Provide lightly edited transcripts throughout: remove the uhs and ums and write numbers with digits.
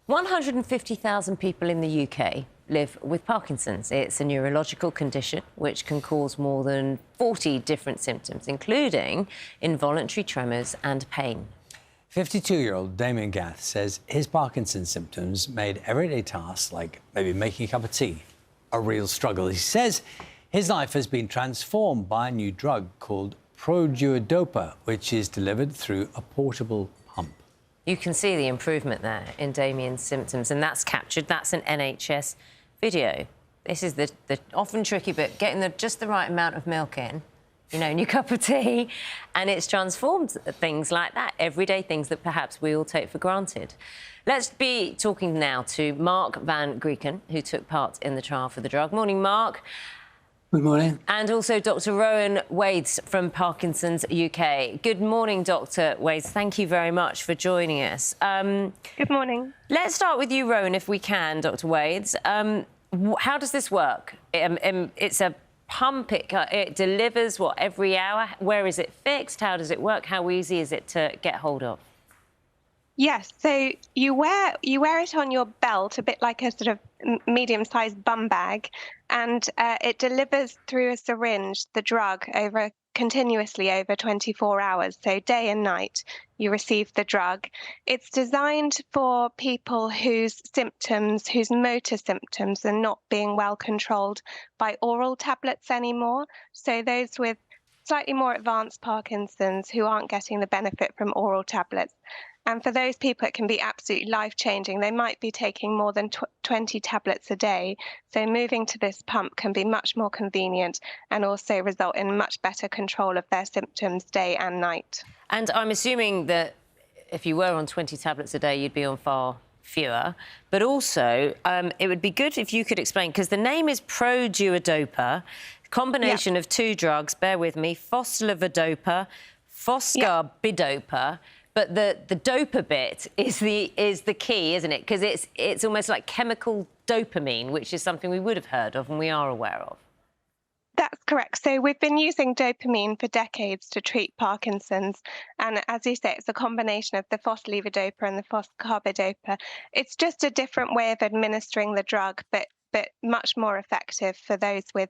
150,000 people in the UK live with Parkinson's. It's a neurological condition which can cause more than 40 different symptoms, including involuntary tremors and pain. 52-year-old Damien Gath says his Parkinson's symptoms made everyday tasks like maybe making a cup of tea a real struggle. He says his life has been transformed by a new drug called produodopa, which is delivered through a portable pump. You can see the improvement there in Damien's symptoms, and that's captured. That's an NHS video. This is the often tricky bit, getting just the right amount of milk in, you know, in your cup of tea, and it's transformed things like that, everyday things that perhaps we all take for granted. Let's be talking now to Marc van Grieken, who took part in the trial for the drug. Morning, Marc. Good morning. And also Dr. Rowan Wathes from Parkinson's UK. Good morning, Dr. Wathes. Thank you very much for joining us. Good morning. Let's start with you, Rowan, if we can, Dr. Wathes. How does this work? It's a pump. It delivers, what, every hour? Where is it fixed? How does it work? How easy is it to get hold of? Yes, so you wear it on your belt, a bit like a sort of medium-sized bum bag, and it delivers through a syringe the drug continuously over 24 hours, so day and night you receive the drug. It's designed for people whose motor symptoms are not being well controlled by oral tablets anymore, so those with slightly more advanced Parkinson's who aren't getting the benefit from oral tablets. And for those people, it can be absolutely life-changing. They might be taking more than 20 tablets a day. So moving to this pump can be much more convenient and also result in much better control of their symptoms day and night. And I'm assuming that if you were on 20 tablets a day, you'd be on far fewer. But also, it would be good if you could explain, because the name is produodopa, combination of two drugs, bear with me, foslevodopa, foscarbidopa. But the dopa bit is the key, isn't it? Because it's almost like chemical dopamine, which is something we would have heard of and we are aware of. That's correct. So we've been using dopamine for decades to treat Parkinson's. And as you say, it's a combination of the foslevodopa and the foscarbidopa. It's just a different way of administering the drug, but much more effective for those with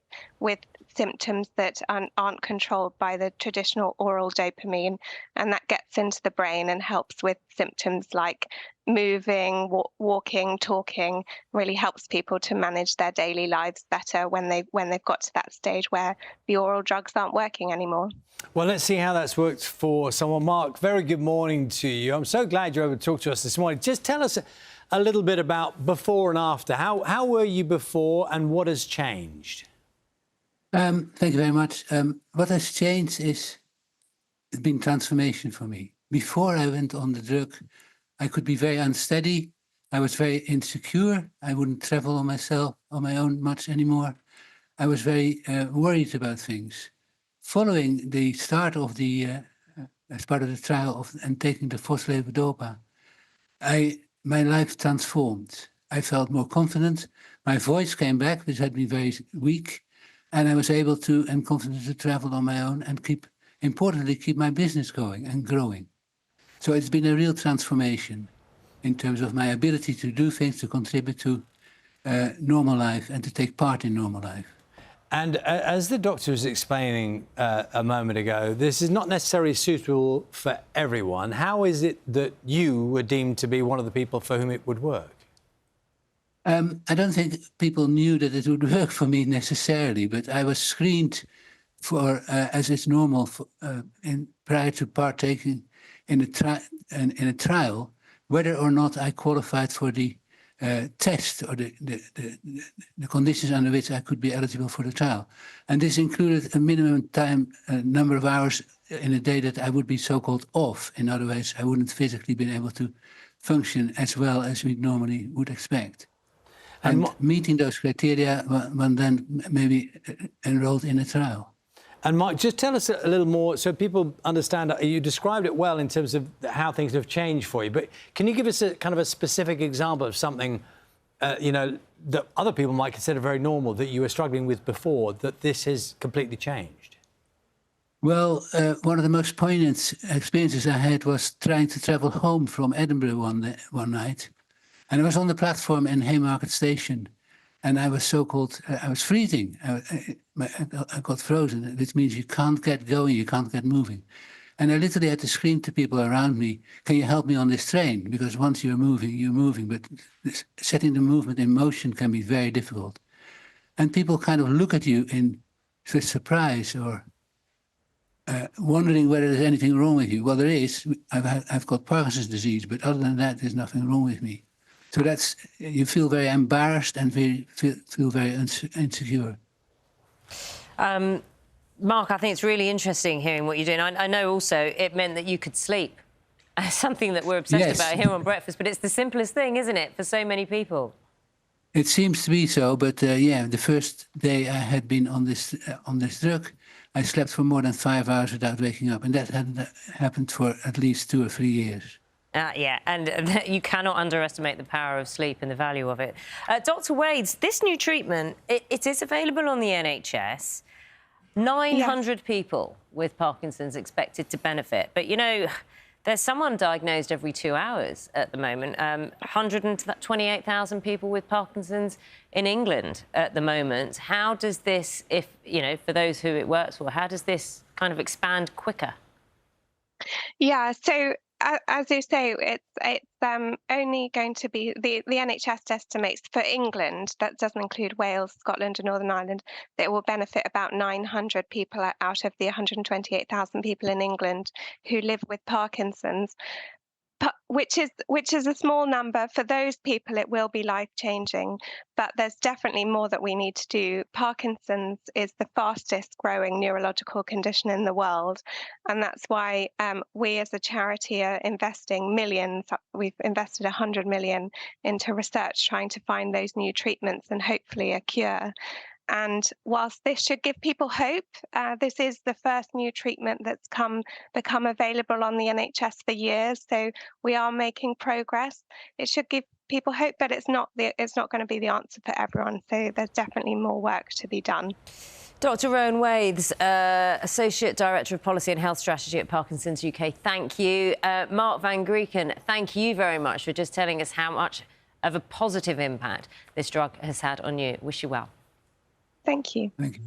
symptoms that aren't controlled by the traditional oral dopamine, and that gets into the brain and helps with symptoms like moving, walking, talking. Really helps people to manage their daily lives better when they've got to that stage where the oral drugs aren't working anymore. Well, let's see how that's worked for someone. Marc, very good morning to you. I'm so glad you're able to talk to us this morning. Just tell us a little bit about before and after. How were you before and what has changed? Thank you very much. What has changed is it's been transformation for me. Before I went on the drug, I could be very unsteady. I was very insecure. I wouldn't travel on my own much anymore. I was very worried about things. Following the start of as part of the trial and taking the foslevodopa, my life transformed. I felt more confident. My voice came back, which had been very weak, and I was able to and confident to travel on my own and importantly, keep my business going and growing. So it's been a real transformation in terms of my ability to do things, to contribute to normal life and to take part in normal life. And as the doctor was explaining a moment ago, this is not necessarily suitable for everyone. How is it that you were deemed to be one of the people for whom it would work? I don't think people knew that it would work for me necessarily, but I was screened for, as is normal, prior to partaking in a trial, whether or not I qualified for the test or the conditions under which I could be eligible for the trial. And this included a minimum number of hours in a day that I would be so-called off. In other words, I wouldn't physically be able to function as well as we normally would expect. And meeting those criteria, one then maybe enrolled in a trial. And Marc, just tell us a little more so people understand. You described it well in terms of how things have changed for you, but can you give us a kind of a specific example of something, you know, that other people might consider very normal that you were struggling with before, that this has completely changed? Well, one of the most poignant experiences I had was trying to travel home from Edinburgh one night. And I was on the platform in Haymarket Station, and I was I was freezing. I got frozen, which means you can't get going, you can't get moving. And I literally had to scream to people around me, can you help me on this train? Because once you're moving, but setting the movement in motion can be very difficult. And people kind of look at you in with surprise or wondering whether there's anything wrong with you. Well, there is. I've got Parkinson's disease, but other than that, there's nothing wrong with me. So you feel very embarrassed and feel very insecure. Marc, I think it's really interesting hearing what you're doing. I know also it meant that you could sleep. Something that we're obsessed about here on Breakfast, but it's the simplest thing, isn't it, for so many people? It seems to be so, but yeah, the first day I had been on this drug, I slept for more than 5 hours without waking up, and that hadn't happened for at least 2 or 3 years. Yeah, and you cannot underestimate the power of sleep and the value of it. Dr. Wathes, this new treatment, it is available on the NHS. 900 people with Parkinson's expected to benefit. But, you know, there's someone diagnosed every 2 hours at the moment. 128,000 people with Parkinson's in England at the moment. How does this, for those who it works for, how does this kind of expand quicker? Yeah, so as you say, it's only going to be the NHS estimates for England, that doesn't include Wales, Scotland and Northern Ireland, that it will benefit about 900 people out of the 128,000 people in England who live with Parkinson's. Which is a small number. For those people, it will be life-changing, but there's definitely more that we need to do. Parkinson's is the fastest growing neurological condition in the world, and that's why we as a charity are investing millions. We've invested 100 million into research trying to find those new treatments and hopefully a cure. And whilst this should give people hope, this is the first new treatment that's become available on the NHS for years. So we are making progress. It should give people hope, but it's not going to be the answer for everyone. So there's definitely more work to be done. Dr. Rowan Wathes, Associate Director of Policy and Health Strategy at Parkinson's UK, thank you. Marc van Grieken, thank you very much for just telling us how much of a positive impact this drug has had on you. Wish you well. Thank you. Thank you.